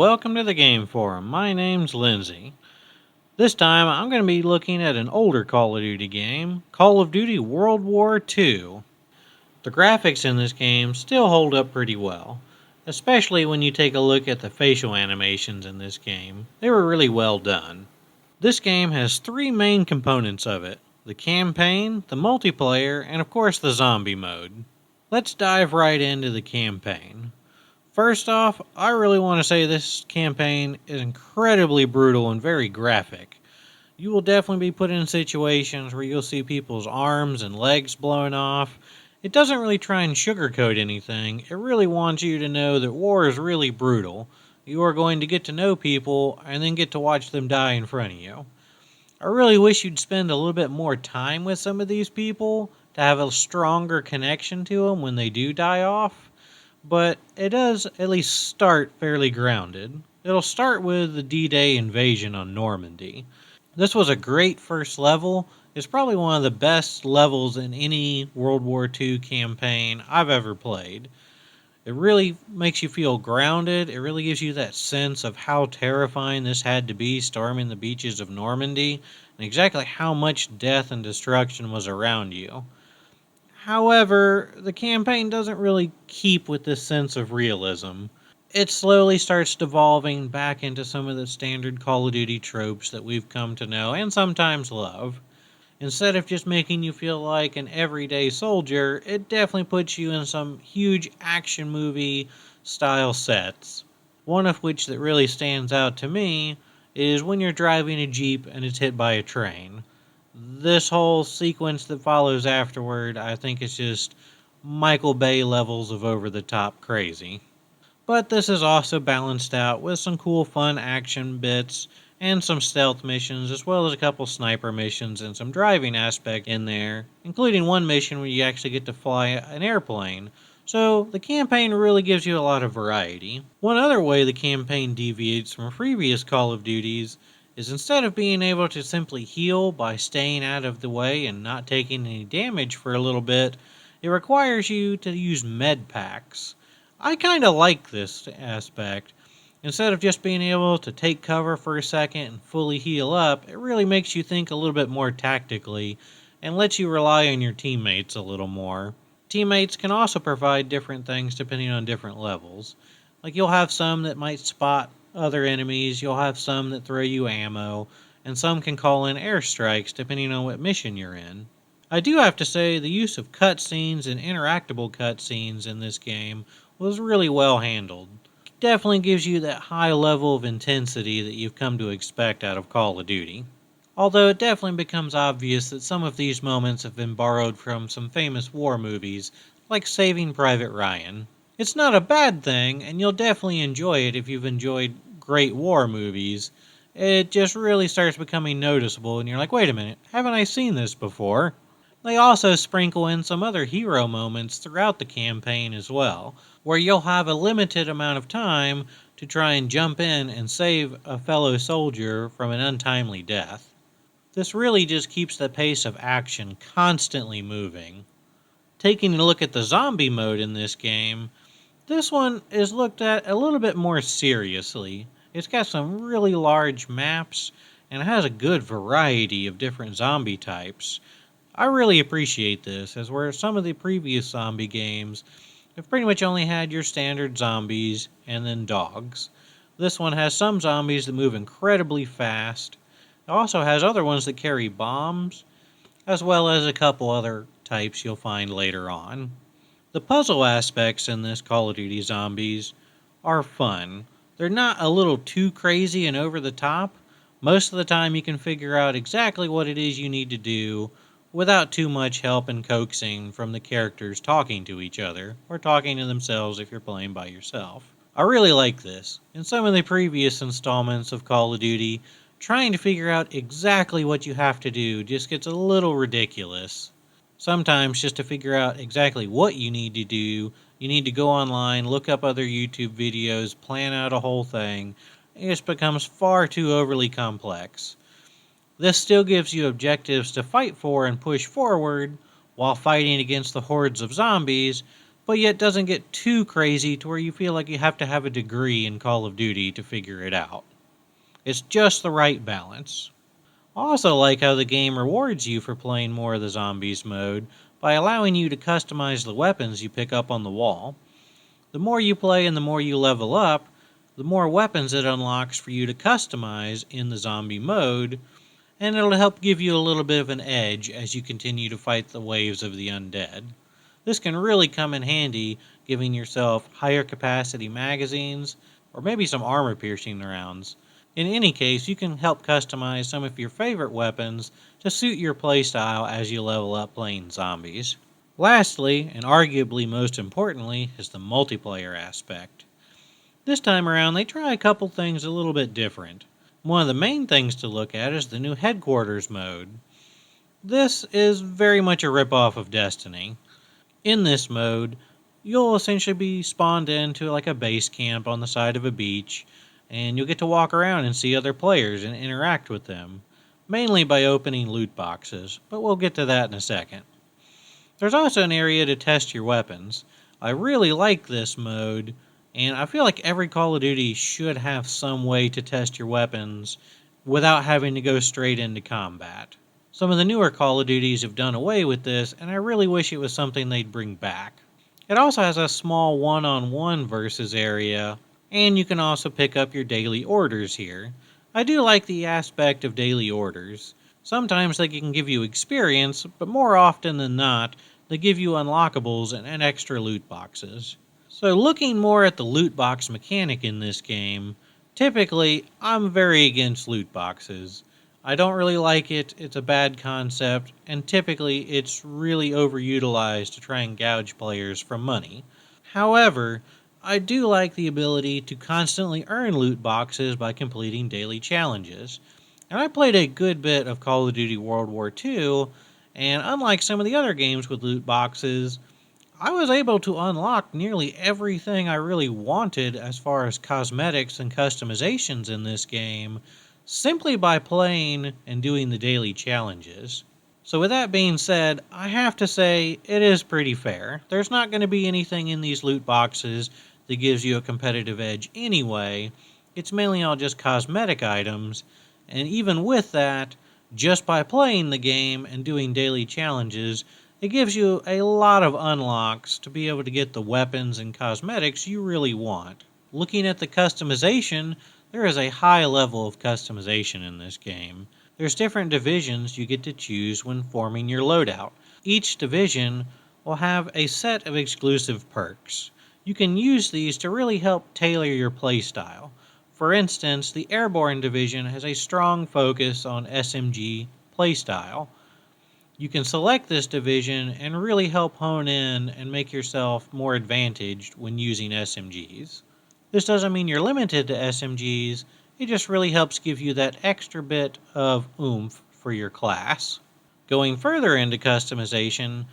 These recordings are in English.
welcome to the Game Forum. My name's Lindsay. This time I'm going to be looking at an older Call of Duty game, Call of Duty World War II. The graphics in this game still hold up pretty well, especially when you take a look at the facial animations in this game. They were really well done. This game has three main components of it: the campaign, the multiplayer, and of course the zombie mode. Let's dive right into the campaign. First off, I really want to say this campaign is incredibly brutal and very graphic. You will definitely be put in situations where you'll see people's arms and legs blown off. It doesn't really try and sugarcoat anything. It really wants you to know that war is really brutal. You are going to get to know people and then get to watch them die in front of you. I really wish you'd spend a little bit more time with some of these people to have a stronger connection to them when they do die off. But it does at least start fairly grounded. It'll start with the D-Day invasion on Normandy. This was a great first level. It's probably one of the best levels in any World War II campaign I've ever played. It really makes you feel grounded. It really gives you that sense of how terrifying this had to be storming the beaches of Normandy and exactly how much death and destruction was around you. However, the campaign doesn't really keep with this sense of realism. It slowly starts devolving back into some of the standard Call of Duty tropes that we've come to know and sometimes love. Instead of just making you feel like an everyday soldier, it definitely puts you in some huge action movie style sets. One of which that really stands out to me is when you're driving a Jeep and it's hit by a train. This whole sequence that follows afterward, I think is just Michael Bay levels of over-the-top crazy. But this is also balanced out with some cool fun action bits and some stealth missions, as well as a couple sniper missions and some driving aspect in there, including one mission where you actually get to fly an airplane. So the campaign really gives you a lot of variety. One other way the campaign deviates from previous Call of Duties is instead of being able to simply heal by staying out of the way and not taking any damage for a little bit, it requires you to use med packs. I kind of like this aspect. Instead of just being able to take cover for a second and fully heal up, it really makes you think a little bit more tactically and lets you rely on your teammates a little more. Teammates can also provide different things depending on different levels. Like you'll have some that might spot other enemies, you'll have some that throw you ammo, and some can call in airstrikes depending on what mission you're in. I do have to say the use of cutscenes and interactable cutscenes in this game was really well handled. It definitely gives you that high level of intensity that you've come to expect out of Call of Duty. Although it definitely becomes obvious that some of these moments have been borrowed from some famous war movies, like Saving Private Ryan. It's not a bad thing, and you'll definitely enjoy it if you've enjoyed great war movies. It just really starts becoming noticeable, and you're like, wait a minute, haven't I seen this before? They also sprinkle in some other hero moments throughout the campaign as well, where you'll have a limited amount of time to try and jump in and save a fellow soldier from an untimely death. This really just keeps the pace of action constantly moving. Taking a look at the zombie mode in this game, this one is looked at a little bit more seriously. It's got some really large maps, and it has a good variety of different zombie types. I really appreciate this, as where some of the previous zombie games have pretty much only had your standard zombies and then dogs. This one has some zombies that move incredibly fast. It also has other ones that carry bombs, as well as a couple other types you'll find later on. The puzzle aspects in this Call of Duty Zombies are fun. They're not a little too crazy and over the top. Most of the time you can figure out exactly what it is you need to do without too much help and coaxing from the characters talking to each other, or talking to themselves if you're playing by yourself. I really like this. In some of the previous installments of Call of Duty, trying to figure out exactly what you have to do just gets a little ridiculous. Sometimes just to figure out exactly what you need to do, you need to go online, look up other YouTube videos, plan out a whole thing. It just becomes far too overly complex. This still gives you objectives to fight for and push forward while fighting against the hordes of zombies, but yet doesn't get too crazy to where you feel like you have to have a degree in Call of Duty to figure it out. It's just the right balance. I also like how the game rewards you for playing more of the Zombies mode by allowing you to customize the weapons you pick up on the wall. The more you play and the more you level up, the more weapons it unlocks for you to customize in the zombie mode, and it'll help give you a little bit of an edge as you continue to fight the waves of the undead. This can really come in handy giving yourself higher capacity magazines or maybe some armor piercing rounds. In any case, you can help customize some of your favorite weapons to suit your playstyle as you level up playing zombies. Lastly, and arguably most importantly, is the multiplayer aspect. This time around, they try a couple things a little bit different. One of the main things to look at is the new Headquarters mode. This is very much a ripoff of Destiny. In this mode, you'll essentially be spawned into like a base camp on the side of a beach, and you'll get to walk around and see other players and interact with them, mainly by opening loot boxes, but we'll get to that in a second. There's also an area to test your weapons. I really like this mode, and I feel like every Call of Duty should have some way to test your weapons without having to go straight into combat. Some of the newer Call of Duties have done away with this, and I really wish it was something they'd bring back. It also has a small one-on-one versus area, and you can also pick up your daily orders here. I do like the aspect of daily orders. Sometimes they can give you experience, but more often than not, they give you unlockables and extra loot boxes. So looking more at the loot box mechanic in this game, typically I'm very against loot boxes. I don't really like it, it's a bad concept, and typically it's really overutilized to try and gouge players for money. However, I do like the ability to constantly earn loot boxes by completing daily challenges. And I played a good bit of Call of Duty World War II, and unlike some of the other games with loot boxes, I was able to unlock nearly everything I really wanted as far as cosmetics and customizations in this game, simply by playing and doing the daily challenges. So with that being said, I have to say it is pretty fair. There's not going to be anything in these loot boxes that gives you a competitive edge anyway. It's mainly all just cosmetic items, and even with that, just by playing the game and doing daily challenges, it gives you a lot of unlocks to be able to get the weapons and cosmetics you really want. Looking at the customization, there is a high level of customization in this game. There's different divisions you get to choose when forming your loadout. Each division will have a set of exclusive perks. You can use these to really help tailor your playstyle. For instance, the Airborne Division has a strong focus on SMG playstyle. You can select this division and really help hone in and make yourself more advantaged when using SMGs. This doesn't mean you're limited to SMGs, it just really helps give you that extra bit of oomph for your class. Going further into customization,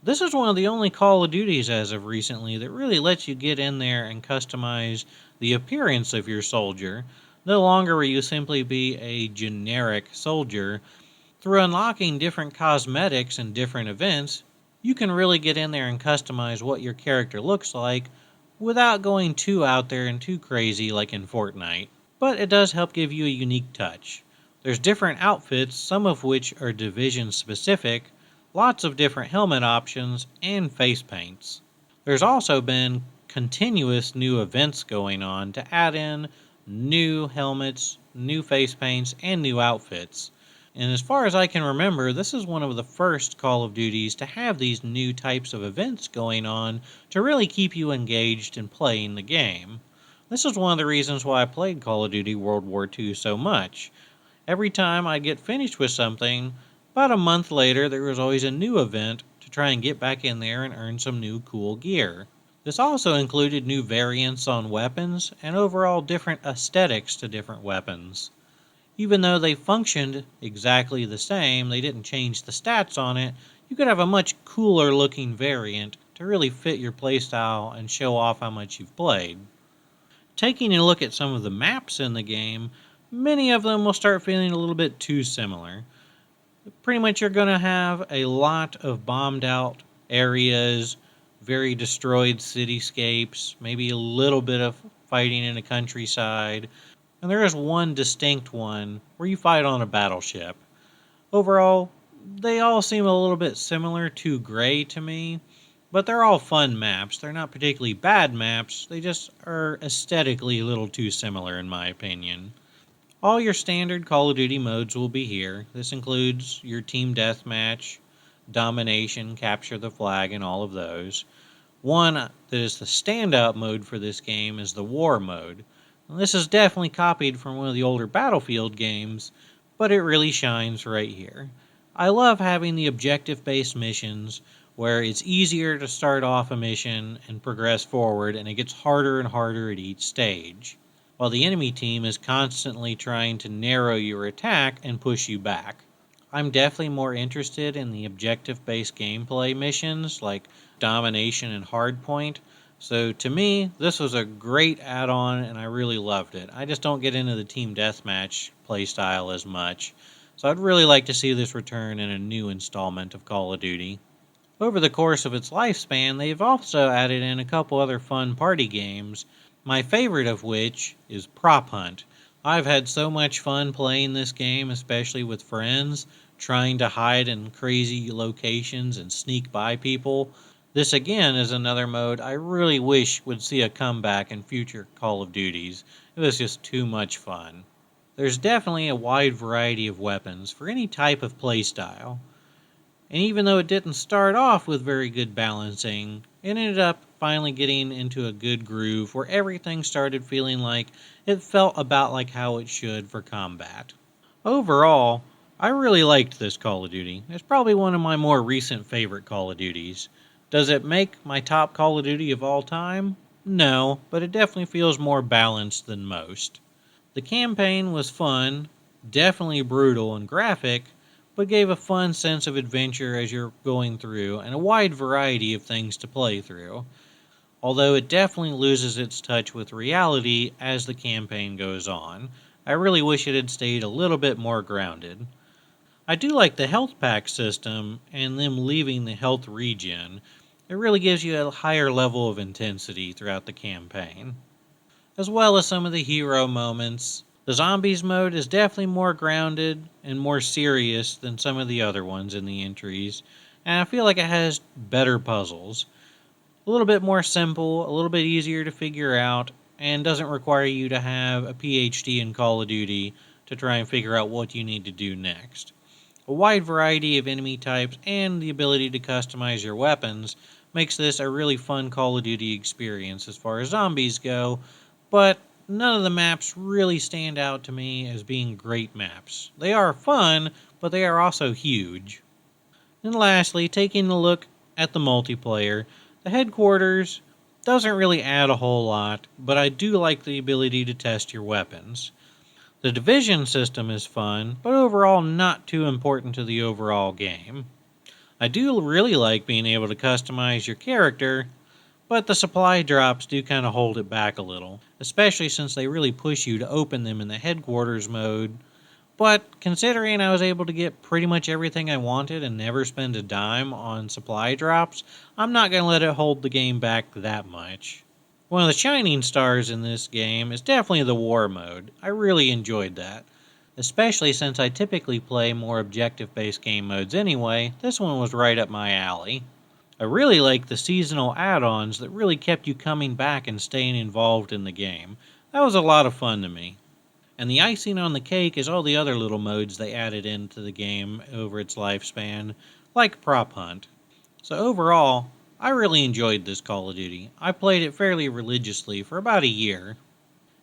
this is one of the only Call of Duties as of recently that really lets you get in there and customize the appearance of your soldier. No longer will you simply be a generic soldier. Through unlocking different cosmetics and different events, you can really get in there and customize what your character looks like without going too out there and too crazy like in Fortnite. But it does help give you a unique touch. There's different outfits, some of which are division specific, lots of different helmet options, and face paints. There's also been continuous new events going on to add in new helmets, new face paints, and new outfits. And as far as I can remember, this is one of the first Call of Duties to have these new types of events going on to really keep you engaged in playing the game. This is one of the reasons why I played Call of Duty World War II so much. Every time I get finished with something, about a month later there was always a new event to try and get back in there and earn some new cool gear. This also included new variants on weapons and overall different aesthetics to different weapons. Even though they functioned exactly the same, they didn't change the stats on it, you could have a much cooler looking variant to really fit your playstyle and show off how much you've played. Taking a look at some of the maps in the game, many of them will start feeling a little bit too similar. Pretty much you're going to have a lot of bombed out areas, very destroyed cityscapes, maybe a little bit of fighting in a countryside, and there is one distinct one where you fight on a battleship. Overall, they all seem a little bit similar to Gray to me, but they're all fun maps. They're not particularly bad maps, they just are aesthetically a little too similar in my opinion. All your standard Call of Duty modes will be here. This includes your team deathmatch, domination, capture the flag, and all of those. One that is the standout mode for this game is the war mode. Now, this is definitely copied from one of the older Battlefield games, but it really shines right here. I love having the objective-based missions where it's easier to start off a mission and progress forward, and it gets harder and harder at each stage, while the enemy team is constantly trying to narrow your attack and push you back. I'm definitely more interested in the objective-based gameplay missions like Domination and Hardpoint, so to me, this was a great add-on and I really loved it. I just don't get into the team deathmatch playstyle as much, so I'd really like to see this return in a new installment of Call of Duty. Over the course of its lifespan, they've also added in a couple other fun party games, my favorite of which is Prop Hunt. I've had so much fun playing this game, especially with friends, trying to hide in crazy locations and sneak by people. This again is another mode I really wish would see a comeback in future Call of Duties. It was just too much fun. There's definitely a wide variety of weapons for any type of playstyle. And even though it didn't start off with very good balancing, it ended up finally getting into a good groove where everything started feeling like it felt about like how it should for combat. Overall, I really liked this Call of Duty. It's probably one of my more recent favorite Call of Duties. Does it make my top Call of Duty of all time? No, but it definitely feels more balanced than most. The campaign was fun, definitely brutal and graphic, but gave a fun sense of adventure as you're going through and a wide variety of things to play through, although it definitely loses its touch with reality as the campaign goes on. I really wish it had stayed a little bit more grounded. I do like the health pack system and them leaving the health regen. It really gives you a higher level of intensity throughout the campaign, as well as some of the hero moments. The zombies mode is definitely more grounded and more serious than some of the other ones in the entries, and I feel like it has better puzzles. A little bit more simple, a little bit easier to figure out, and doesn't require you to have a PhD in Call of Duty to try and figure out what you need to do next. A wide variety of enemy types and the ability to customize your weapons makes this a really fun Call of Duty experience as far as zombies go, but none of the maps really stand out to me as being great maps. They are fun, but they are also huge. And lastly, taking a look at the multiplayer, the headquarters doesn't really add a whole lot, but I do like the ability to test your weapons. The division system is fun, but overall not too important to the overall game. I do really like being able to customize your character, but the supply drops do kind of hold it back a little, especially since they really push you to open them in the headquarters mode. But considering I was able to get pretty much everything I wanted and never spend a dime on supply drops, I'm not going to let it hold the game back that much. One of the shining stars in this game is definitely the war mode. I really enjoyed that. Especially since I typically play more objective-based game modes anyway, this one was right up my alley. I really like the seasonal add-ons that really kept you coming back and staying involved in the game. That was a lot of fun to me. And the icing on the cake is all the other little modes they added into the game over its lifespan, like Prop Hunt. So overall, I really enjoyed this Call of Duty. I played it fairly religiously for about a year.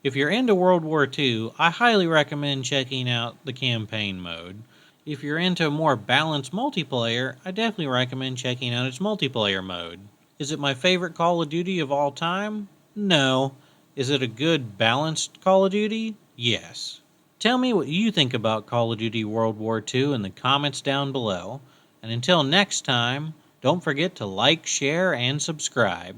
If you're into World War II, I highly recommend checking out the campaign mode. If you're into a more balanced multiplayer, I definitely recommend checking out its multiplayer mode. Is it my favorite Call of Duty of all time? No. Is it a good, balanced Call of Duty? Yes. Tell me what you think about Call of Duty World War II in the comments down below. And until next time, don't forget to like, share, and subscribe.